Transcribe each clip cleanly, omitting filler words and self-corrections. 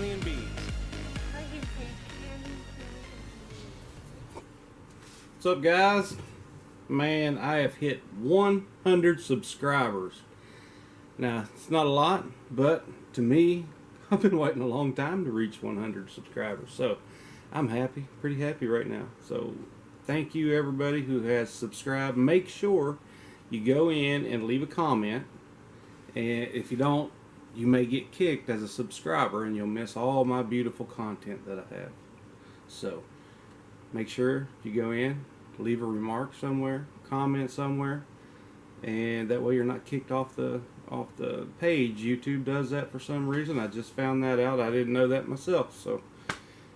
honey and bees. What's up, guys? Man, I have hit 100 subscribers. Now, it's not a lot, but to me, I've been waiting a long time to reach 100 subscribers. So, I'm happy, pretty happy right now. So, thank you everybody who has subscribed. Make sure you go in and leave a comment. And if you don't, you may get kicked as a subscriber and you'll miss all my beautiful content that I have. So, make sure you go in, leave a remark somewhere, comment somewhere, and that way you're not kicked off the page. YouTube does that for some reason. I just found that out. I didn't know that myself. So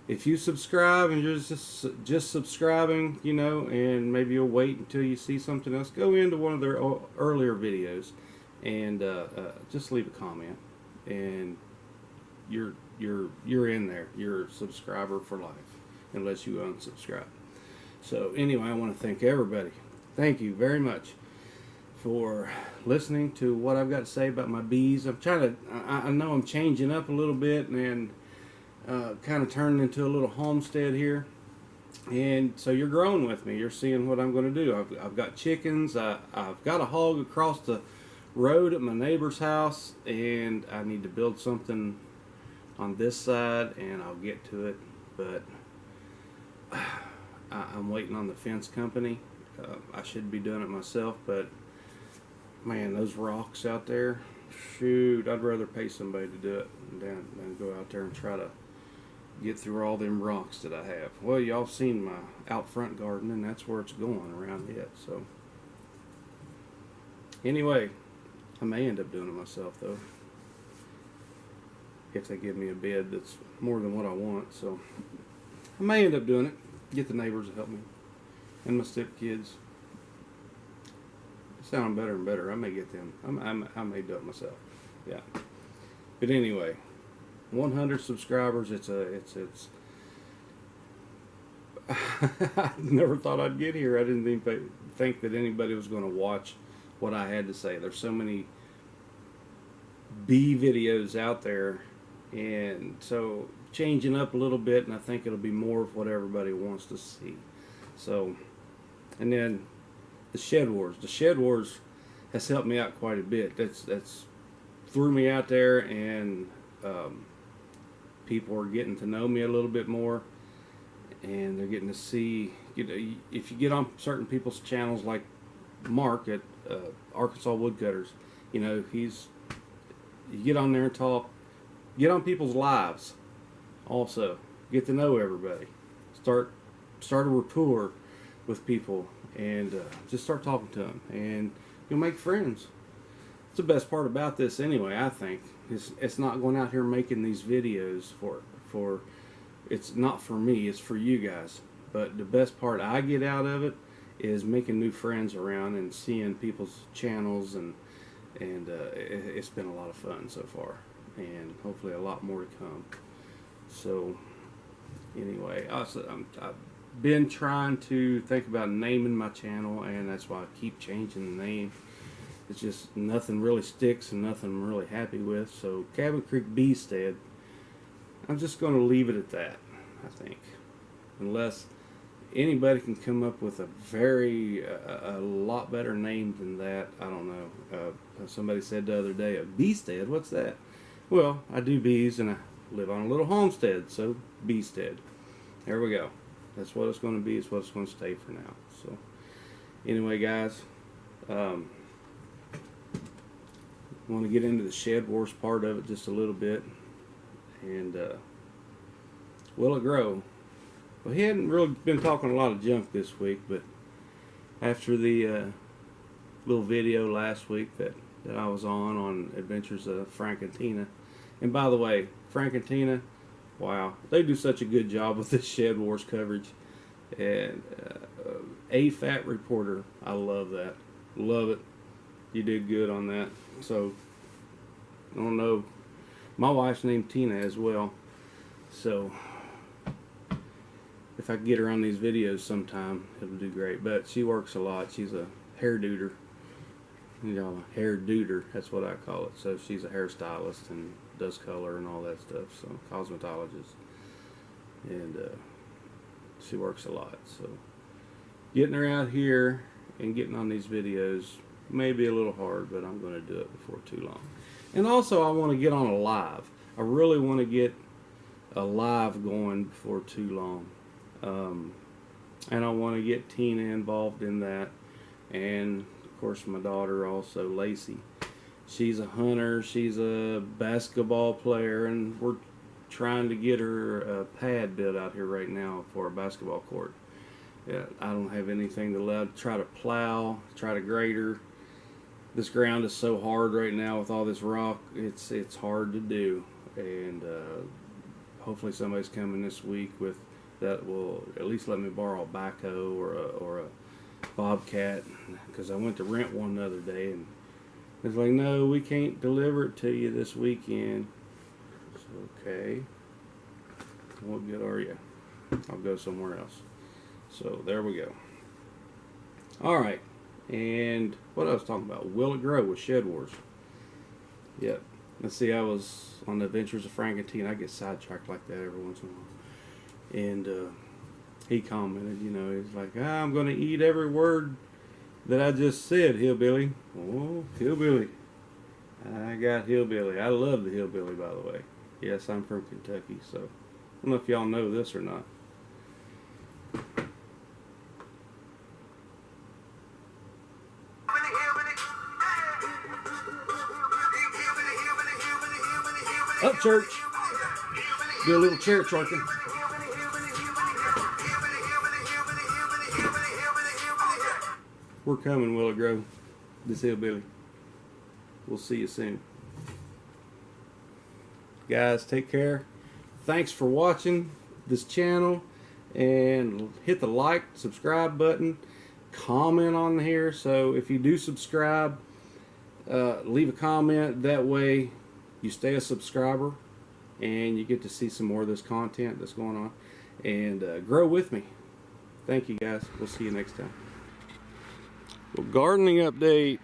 if you subscribe and you're just subscribing, you know, and maybe you'll wait until you see something else, go into one of their earlier videos and just leave a comment, and you're in there. You're a subscriber for life unless you unsubscribe. So anyway, I want to thank everybody. Thank you very much for listening to what I've got to say about my bees. I'm trying to, I know I'm changing up a little bit and kind of turning into a little homestead here. And so you're growing with me. You're seeing what I'm going to do. I've got chickens. I've got a hog across the road at my neighbor's house, and I need to build something on this side, and I'll get to it. But I'm waiting on the fence company. I should be doing it myself, but man, those rocks out there, shoot, I'd rather pay somebody to do it than go out there and try to get through all them rocks that I have. Well, y'all seen my out front garden, and that's where it's going around it. So anyway, I may end up doing it myself though, if they give me a bid that's more than what I want. So I may end up doing it. Get the neighbors to help me, and my stepkids. Sounding better and better. I may get them. I may do it myself. Yeah. But anyway, 100 subscribers. It's I never thought I'd get here. I didn't even think that anybody was going to watch what I had to say. There's so many bee videos out there, and so changing up a little bit, and I think it'll be more of what everybody wants to see. So, and then the Shed Wars. The Shed Wars has helped me out quite a bit. That's threw me out there, and people are getting to know me a little bit more, and they're getting to see. You know, if you get on certain people's channels, like Mark at Arkansas Woodcutters, you know, you get on there and talk. Get on people's lives. Also, get to know everybody. Start a rapport with people, and just start talking to them, and you'll make friends. It's the best part about this, anyway. I think it's not going out here making these videos for it's not for me. It's for you guys. But the best part I get out of it is making new friends around and seeing people's channels, and it's been a lot of fun so far, and hopefully a lot more to come. So anyway, I've been trying to think about naming my channel, and that's why I keep changing the name. It's just nothing really sticks and nothing I'm really happy with. So Cabin Creek Beestead, I'm just going to leave it at that, I think, unless anybody can come up with a lot better name than that. I don't know. Somebody said the other day, a beestead, what's that? Well, I do bees, and I live on a little homestead, so beestead. There we go. That's what it's going to be. It's what it's going to stay for now. So anyway, guys, I want to get into the Shed Wars part of it just a little bit. And will it grow? Well, he hadn't really been talking a lot of junk this week, but after the little video last week that I was on Adventures of Frank and Tina. And by the way, Frank and Tina, wow, they do such a good job with this Shed Wars coverage. And A Fat Reporter, I love that. Love it. You did good on that. So, I don't know. My wife's named Tina as well. So, if I can get her on these videos sometime, it'll do great. But she works a lot. She's a hairduder. You know, hair duder, that's what I call it. So she's a hairstylist and does color and all that stuff. So cosmetologist, and she works a lot. So getting her out here and getting on these videos may be a little hard, but I'm going to do it before too long. And also, I want to get on a live. I really want to get a live going before too long. And I want to get Tina involved in that. And, of course, my daughter also, Lacey. She's a hunter. She's a basketball player. And we're trying to get her a pad built out here right now for a basketball court. Yeah, I don't have anything to try to plow, try to grade her. This ground is so hard right now with all this rock. It's hard to do, and hopefully somebody's coming this week with that will at least let me borrow a backhoe or a bobcat, because I went to rent one the other day and it's like, no, we can't deliver it to you this weekend. So, okay, what good are you? I'll go somewhere else. So there we go. All right. And what I was talking about, Will It Grow with Shed Wars. Yep. Let's see, I was on the Adventures of Frank and Tina. I get sidetracked like that every once in a while. And he commented, you know, he's like, I'm going to eat every word that I just said, Hillbilly. Oh, Hillbilly. I got Hillbilly. I love the Hillbilly, by the way. Yes, I'm from Kentucky, so I don't know if y'all know this or not. Up, church. Do a little chair twerking. We're coming, Will It Grow. This Hillbilly. We'll see you soon. Guys, take care. Thanks for watching this channel. And hit the like, subscribe button. Comment on here. So if you do subscribe, leave a comment. That way you stay a subscriber and you get to see some more of this content that's going on, and grow with me. Thank you, guys. We'll see you next time. Well, gardening update.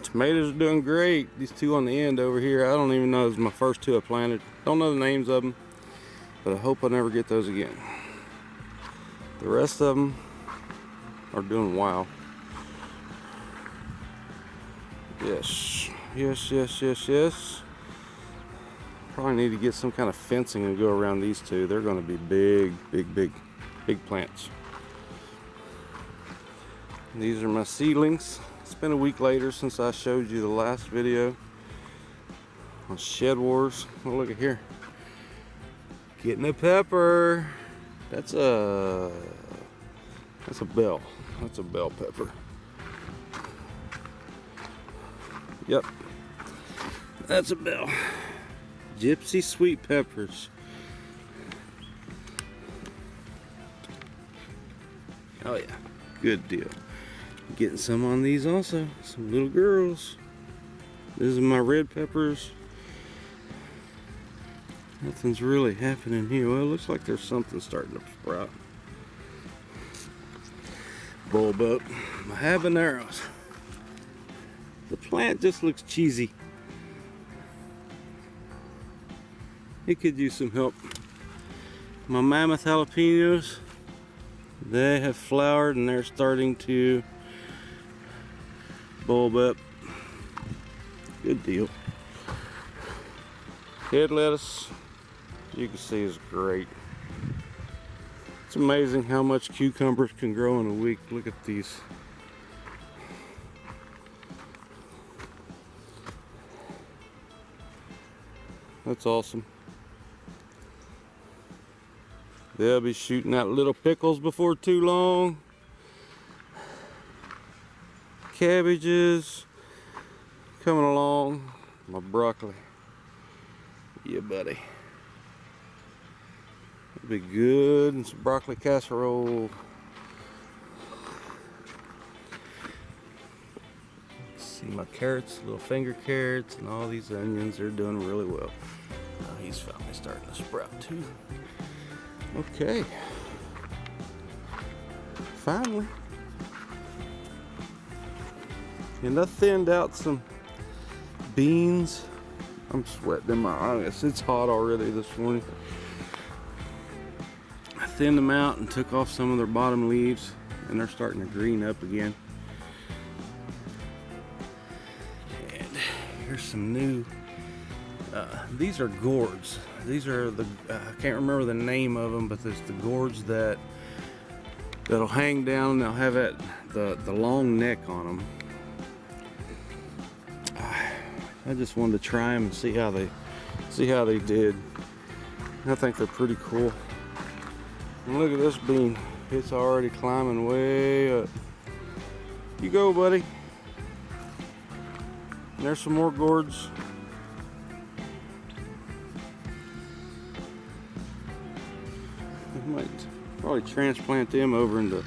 Tomatoes are doing great. These two on the end over here, I don't even know. Those are my first two I planted. Don't know the names of them, but I hope I never get those again. The rest of them are doing wow. Yes. Yes, yes, yes, yes. Probably need to get some kind of fencing and go around these two. They're going to be big plants. These are my seedlings. It's been a week later since I showed you the last video on Shed Wars. Oh, look at here. Getting a pepper. That's a bell. That's a bell pepper. Yep. That's a bell. Gypsy sweet peppers. Oh yeah, good deal. Getting some on these also. Some little girls. This is my red peppers. Nothing's really happening here. Well, it looks like there's something starting to sprout. Bulb up. My habaneros. The plant just looks cheesy. It could use some help. My mammoth jalapenos, they have flowered and they're starting to bulb up. Good deal. Head lettuce, you can see, is great. It's amazing how much cucumbers can grow in a week. Look at these. That's awesome. They'll be shooting out little pickles before too long. Cabbages coming along. My broccoli. Yeah, buddy. It'll be good. And some broccoli casserole. See my carrots, little finger carrots, and all these onions. They're doing really well. Oh, he's finally starting to sprout too. Okay. Finally. And I thinned out some beans I'm sweating in my eyes. It's hot already this morning. I thinned them out and took off some of their bottom leaves, and they're starting to green up again. And here's some new, these are gourds. These are the, I can't remember the name of them, but there's the gourds that'll hang down. They'll have the long neck on them. I just wanted to try them and see how they did. I think they're pretty cool. And look at this bean. It's already climbing way up. You go, buddy. And there's some more gourds. I might probably transplant them over into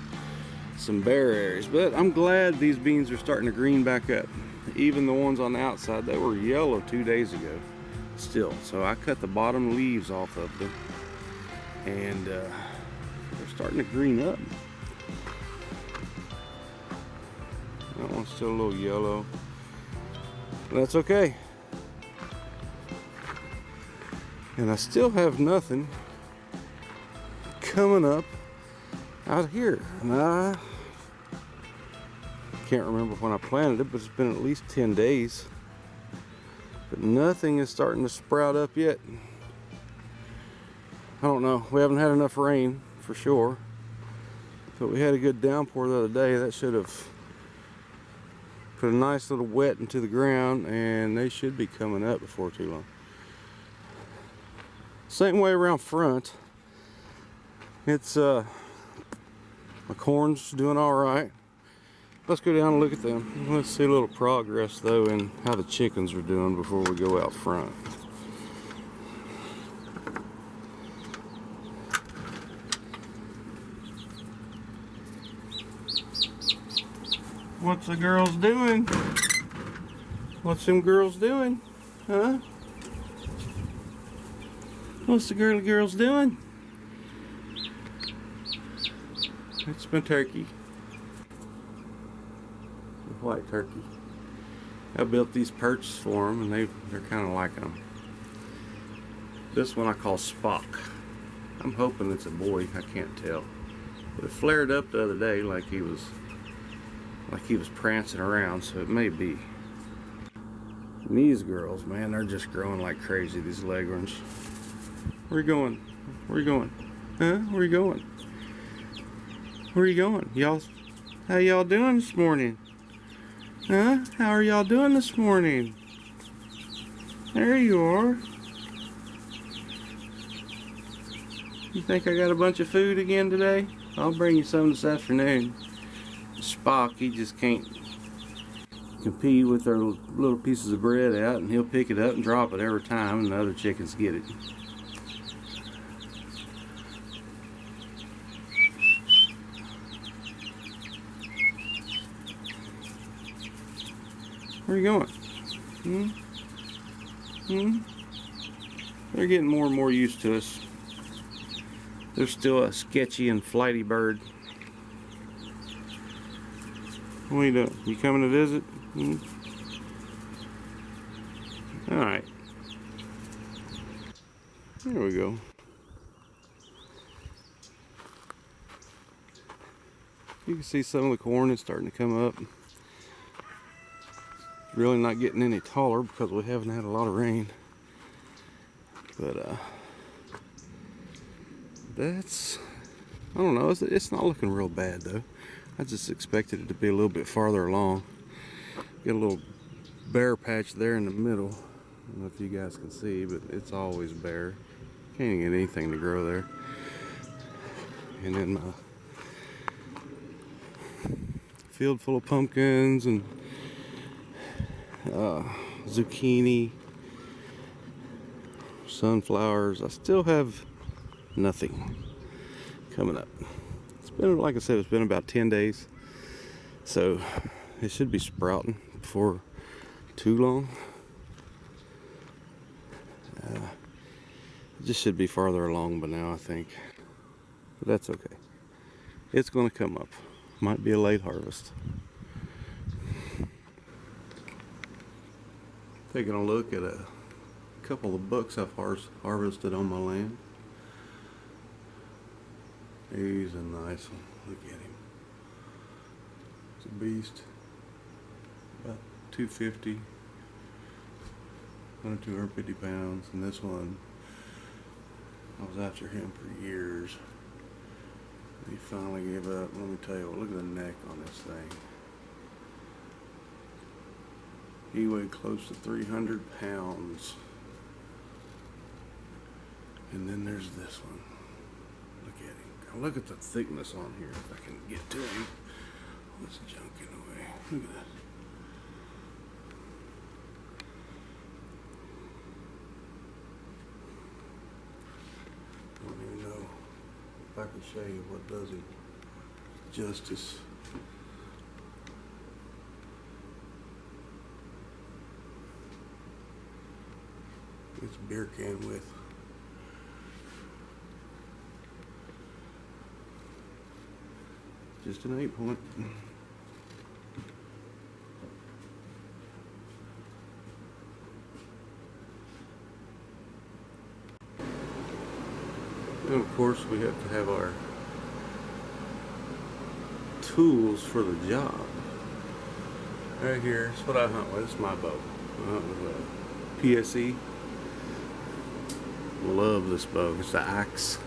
some bare areas, but I'm glad these beans are starting to green back up. Even the ones on the outside, they were yellow 2 days ago still. So I cut the bottom leaves off of them, and they're starting to green up. That one's still a little yellow, but that's okay. And I still have nothing coming up out here. And I can't remember when I planted it, but it's been at least 10 days. But nothing is starting to sprout up yet. I don't know. We haven't had enough rain for sure. But we had a good downpour the other day. That should have put a nice little wet into the ground, and they should be coming up before too long. Same way around front. It's my corn's doing all right. Let's go down and look at them. Let's see a little progress though in how the chickens are doing before we go out front. What's the girls doing? What's them girls doing? Huh? What's the girly girls doing? It's my turkey. The white turkey. I built these perches for them, and they're kind of liking them. This one I call Spock. I'm hoping it's a boy. I can't tell. But it flared up the other day like he was prancing around, so it may be. And these girls, man, they're just growing like crazy, these leghorns. Where you going? Where you going? Huh? Where you going? Where you going? Y'all, how y'all doing this morning? Huh? How are y'all doing this morning? There you are. You think I got a bunch of food again today? I'll bring you some this afternoon. Spock, he just can't compete with their little pieces of bread out, and he'll pick it up and drop it every time, and the other chickens get it. Where are you going? They're getting more and more used to us. They're still a sketchy and flighty bird. What are you doing? You coming to visit? Alright. There we go. You can see some of the corn is starting to come up. Really not getting any taller because we haven't had a lot of rain. But that's, I don't know, it's not looking real bad though. I just expected it to be a little bit farther along. Get a little bare patch there in the middle. I don't know if you guys can see, but it's always bare. Can't get anything to grow there. And then my field full of pumpkins and zucchini, sunflowers. I still have nothing coming up. It's been, like I said, it's been about 10 days, so it should be sprouting before too long. It just should be farther along by now, I think, but that's okay. It's going to come up. Might be a late harvest. Taking a look at a couple of bucks I've harvested on my land. He's a nice one. Look at him. It's a beast. About 250, 250 pounds. And this one, I was after him for years. He finally gave up. Let me tell you what, look at the neck on this thing. He weighed close to 300 pounds. And then there's this one. Look at him. Now look at the thickness on here, if I can get to him. All this junk in the way. Look at that. I don't even know if I can show you what does him justice. It's a beer can width. Just an 8-point. And of course we have to have our tools for the job. Right here, that's what I hunt with. It's my bow. I hunt with a PSE. Love this bow. It's the axe.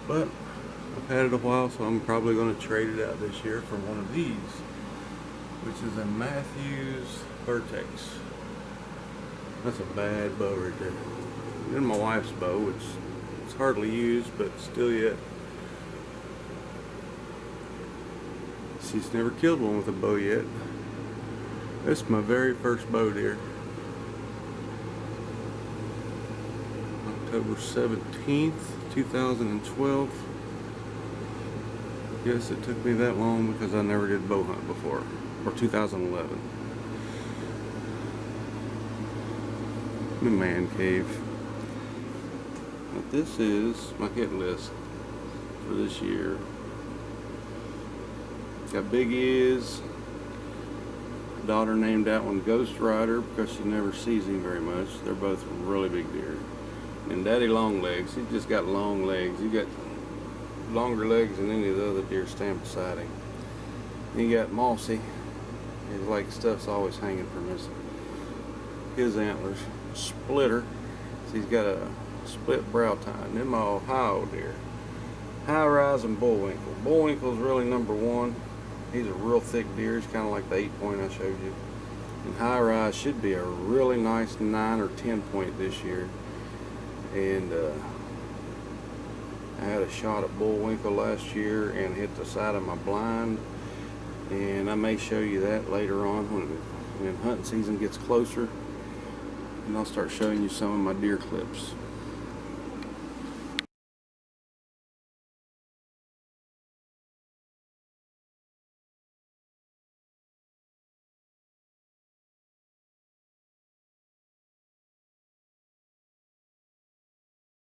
But I've had it a while, so I'm probably going to trade it out this year for one of these, which is a Matthews Vertex. That's a bad bow right there. Then my wife's bow, which it's hardly used, but still yet. She's never killed one with a bow yet. This is my very first bow deer. October 17th, 2012. Yes, it took me that long because I never did bow hunt before. Or 2011. The man cave. But this is my hit list for this year. Got big ears. Daughter named that one Ghost Rider because she never sees him very much. They're both really big deer. And Daddy Long Legs, he just got long legs. He got longer legs than any of the other deer standing beside him. He got Mossy. His like stuff's always hanging from his antlers. Splitter. So he's got a split brow tine. And then my Ohio deer. High Rise and Bullwinkle. Bullwinkle's really number one. He's a real thick deer. He's kind of like the 8-point I showed you. And High Rise should be a really nice 9 or 10-point this year. And I had a shot at Bullwinkle last year and hit the side of my blind. And I may show you that later on when hunting season gets closer. And I'll start showing you some of my deer clips.